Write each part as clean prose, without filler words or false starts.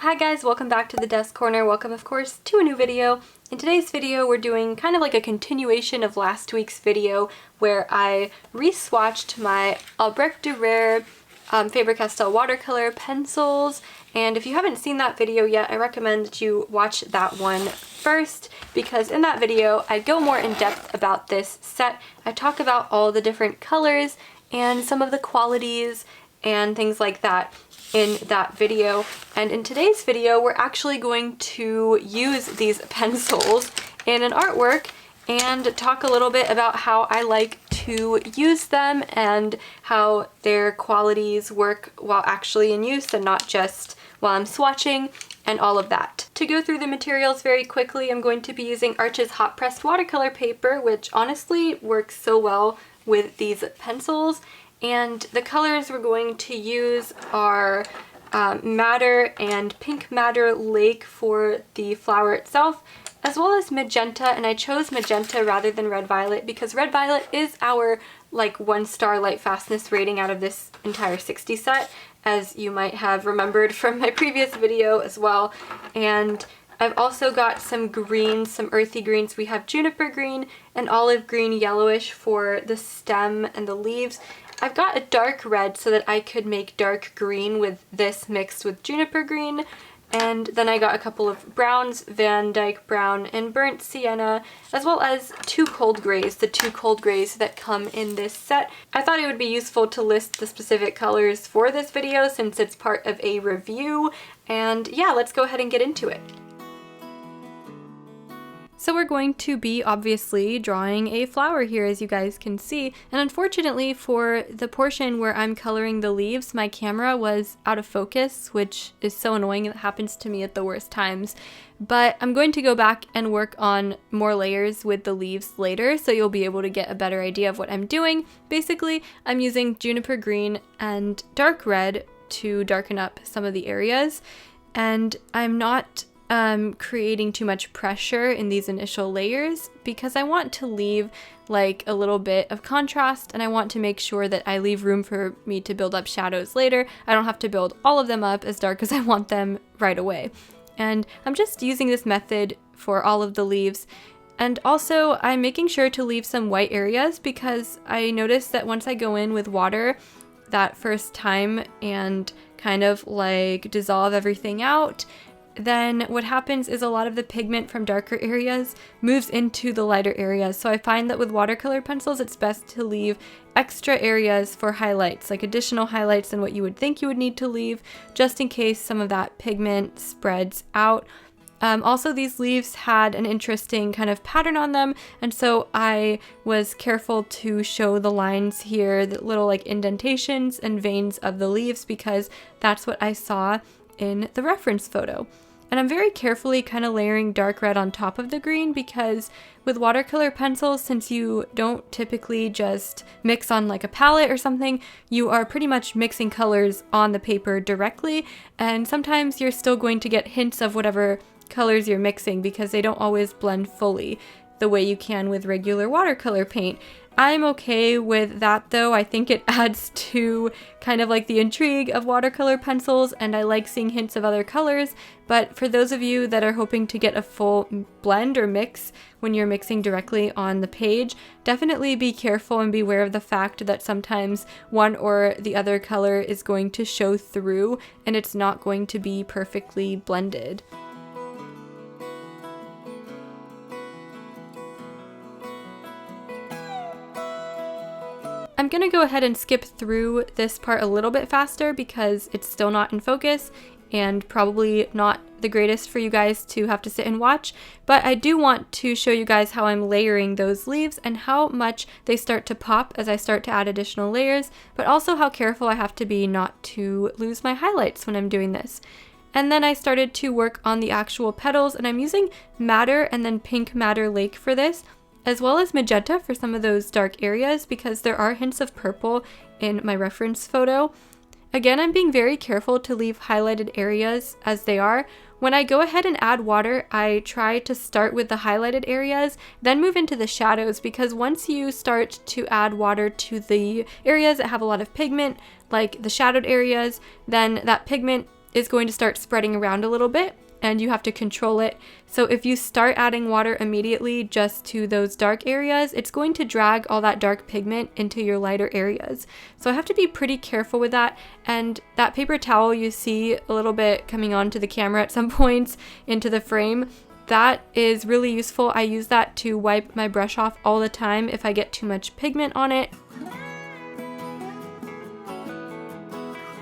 Hi guys, welcome back to the Desk Corner. Welcome, of course, to a new video. In today's video, we're doing kind of like a continuation of last week's video where I re-swatched my Albrecht Durer Faber Castell watercolor pencils. And if you haven't seen that video yet, I recommend that you watch that one first, because in that video, I go more in depth about this set. I talk about all the different colors and some of the qualities and things like that in that video. And in today's video, we're actually going to use these pencils in an artwork and talk a little bit about how I like to use them and how their qualities work while actually in use and not just while I'm swatching and all of that. To go through the materials very quickly, I'm going to be using Arch's hot pressed watercolor paper, which honestly works so well with these pencils. And the colors we're going to use are Madder and Pink Madder Lake for the flower itself, as well as magenta. And I chose magenta rather than red violet because red violet is our like 1-star light fastness rating out of this entire 60 set, as you might have remembered from my previous video as well. And I've also got some greens, some earthy greens. We have juniper green and olive green yellowish for the stem and the leaves. I've got a dark red so that I could make dark green with this mixed with juniper green. And then I got a couple of browns, Van Dyke brown and burnt sienna, as well as two cold grays, the two cold grays that come in this set. I thought it would be useful to list the specific colors for this video since it's part of a review. And yeah, let's go ahead and get into it. So we're going to be obviously drawing a flower here, as you guys can see, and unfortunately for the portion where I'm coloring the leaves, my camera was out of focus, which is so annoying. It happens to me at the worst times. But I'm going to go back and work on more layers with the leaves later, so you'll be able to get a better idea of what I'm doing. Basically, I'm using juniper green and dark red to darken up some of the areas, and I'm not creating too much pressure in these initial layers because I want to leave like a little bit of contrast, and I want to make sure that I leave room for me to build up shadows later. I don't have to build all of them up as dark as I want them right away. And I'm just using this method for all of the leaves. And also I'm making sure to leave some white areas because I noticed that once I go in with water that first time and kind of like dissolve everything out, then what happens is a lot of the pigment from darker areas moves into the lighter areas. So I find that with watercolor pencils, it's best to leave extra areas for highlights, like additional highlights than what you would think you would need to leave, just in case some of that pigment spreads out. Also, these leaves had an interesting kind of pattern on them, and so I was careful to show the lines here, the little like indentations and veins of the leaves, because that's what I saw in the reference photo. And I'm very carefully kind of layering dark red on top of the green because with watercolor pencils, since you don't typically just mix on like a palette or something, you are pretty much mixing colors on the paper directly, and sometimes you're still going to get hints of whatever colors you're mixing because they don't always blend fully the way you can with regular watercolor paint. I'm okay with that though. I think it adds to kind of like the intrigue of watercolor pencils, and I like seeing hints of other colors. But for those of you that are hoping to get a full blend or mix when you're mixing directly on the page, definitely be careful and beware of the fact that sometimes one or the other color is going to show through and it's not going to be perfectly blended. I'm going to go ahead and skip through this part a little bit faster because it's still not in focus and probably not the greatest for you guys to have to sit and watch, but I do want to show you guys how I'm layering those leaves and how much they start to pop as I start to add additional layers, but also how careful I have to be not to lose my highlights when I'm doing this. And then I started to work on the actual petals, and I'm using Madder and then Pink Madder Lake for this, as well as magenta for some of those dark areas because there are hints of purple in my reference photo. Again, I'm being very careful to leave highlighted areas as they are. When I go ahead and add water, I try to start with the highlighted areas, then move into the shadows, because once you start to add water to the areas that have a lot of pigment, like the shadowed areas, then that pigment is going to start spreading around a little bit, and you have to control it. So if you start adding water immediately just to those dark areas, it's going to drag all that dark pigment into your lighter areas. So I have to be pretty careful with that. And that paper towel you see a little bit coming onto the camera at some points into the frame, that is really useful. I use that to wipe my brush off all the time if I get too much pigment on it.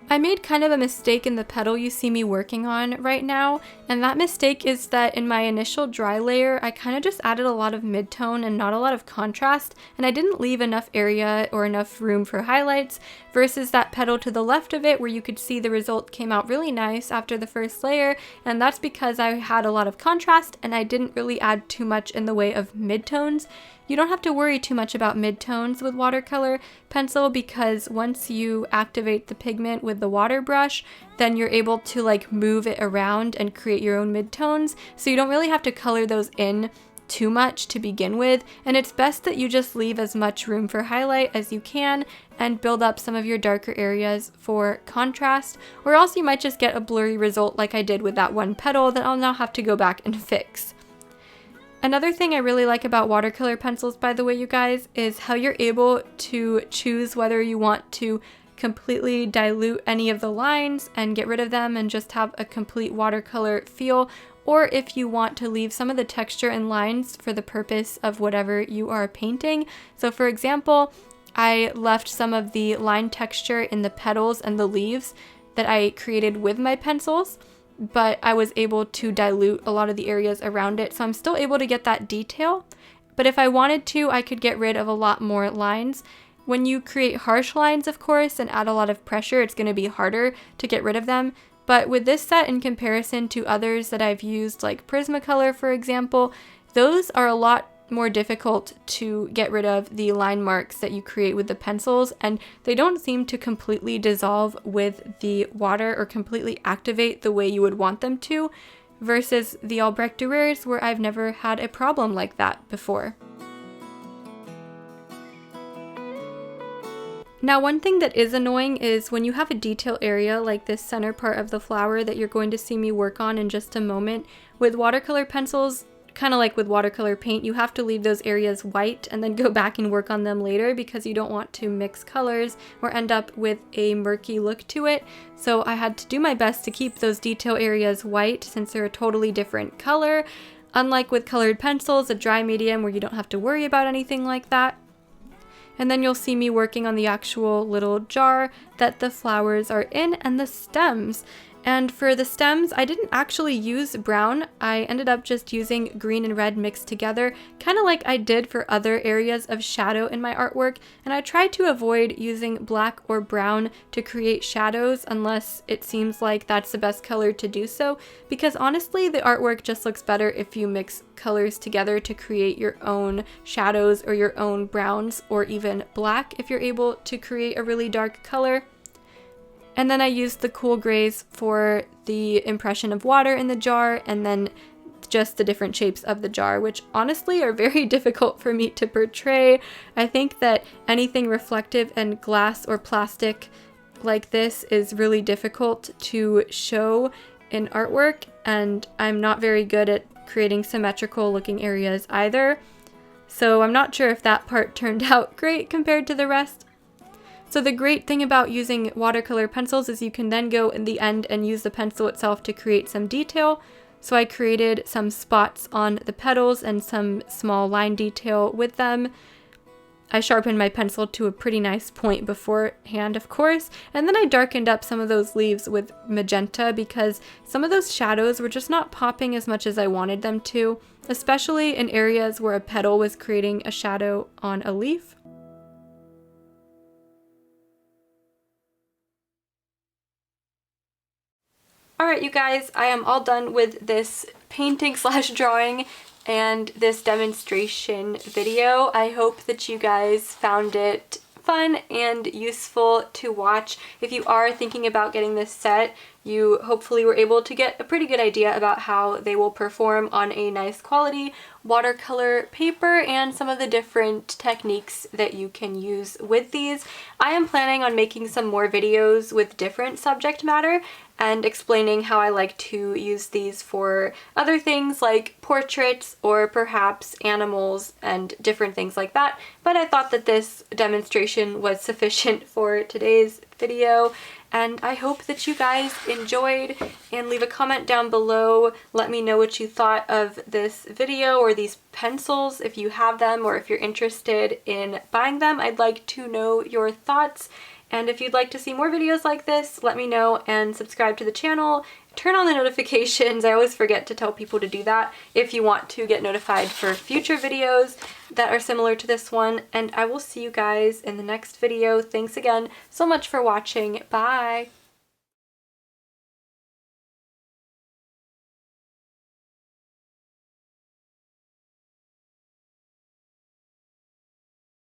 I made kind of a mistake in the petal you see me working on right now, and that mistake is that in my initial dry layer, I kind of just added a lot of midtone and not a lot of contrast, and I didn't leave enough area or enough room for highlights, versus that petal to the left of it where you could see the result came out really nice after the first layer, and that's because I had a lot of contrast and I didn't really add too much in the way of midtones. You don't have to worry too much about midtones with watercolor pencil, because once you activate the pigment with the water brush, then you're able to like move it around and create your own midtones. So you don't really have to color those in too much to begin with, and it's best that you just leave as much room for highlight as you can and build up some of your darker areas for contrast, or else you might just get a blurry result like I did with that one petal that I'll now have to go back and fix. Another thing I really like about watercolor pencils, by the way, you guys, is how you're able to choose whether you want to completely dilute any of the lines and get rid of them and just have a complete watercolor feel, or if you want to leave some of the texture and lines for the purpose of whatever you are painting. So for example, I left some of the line texture in the petals and the leaves that I created with my pencils, but I was able to dilute a lot of the areas around it, so I'm still able to get that detail. But if I wanted to, I could get rid of a lot more lines. When you create harsh lines, of course, and add a lot of pressure, it's going to be harder to get rid of them. But with this set, in comparison to others that I've used, like Prismacolor, for example, those are a lot more difficult to get rid of the line marks that you create with the pencils, and they don't seem to completely dissolve with the water or completely activate the way you would want them to, versus the Albrecht Durers, where I've never had a problem like that before. Now, one thing that is annoying is when you have a detail area like this center part of the flower that you're going to see me work on in just a moment, with watercolor pencils, kind of like with watercolor paint, you have to leave those areas white and then go back and work on them later, because you don't want to mix colors or end up with a murky look to it. So I had to do my best to keep those detail areas white, since they're a totally different color, unlike with colored pencils, a dry medium where you don't have to worry about anything like that. And then you'll see me working on the actual little jar that the flowers are in and the stems. And for the stems, I didn't actually use brown. I ended up just using green and red mixed together, kind of like I did for other areas of shadow in my artwork. And I tried to avoid using black or brown to create shadows unless it seems like that's the best color to do so, because honestly, the artwork just looks better if you mix colors together to create your own shadows or your own browns, or even black if you're able to create a really dark color. And then I used the cool grays for the impression of water in the jar, and then just the different shapes of the jar, which honestly are very difficult for me to portray. I think that anything reflective and glass or plastic like this is really difficult to show in artwork, and I'm not very good at creating symmetrical looking areas either. So I'm not sure if that part turned out great compared to the rest. So the great thing about using watercolor pencils is you can then go in the end and use the pencil itself to create some detail. So I created some spots on the petals and some small line detail with them. I sharpened my pencil to a pretty nice point beforehand, of course, and then I darkened up some of those leaves with magenta, because some of those shadows were just not popping as much as I wanted them to, especially in areas where a petal was creating a shadow on a leaf. Alright, you guys, I am all done with this painting / drawing and this demonstration video. I hope that you guys found it fun and useful to watch. If you are thinking about getting this set, you hopefully were able to get a pretty good idea about how they will perform on a nice quality watercolor paper and some of the different techniques that you can use with these. I am planning on making some more videos with different subject matter, and explaining how I like to use these for other things like portraits or perhaps animals and different things like that. But I thought that this demonstration was sufficient for today's video, and I hope that you guys enjoyed, and leave a comment down below. Let me know what you thought of this video or these pencils if you have them, or if you're interested in buying them. I'd like to know your thoughts. And if you'd like to see more videos like this, let me know, and subscribe to the channel. Turn on the notifications. I always forget to tell people to do that if you want to get notified for future videos that are similar to this one. And I will see you guys in the next video. Thanks again so much for watching. Bye!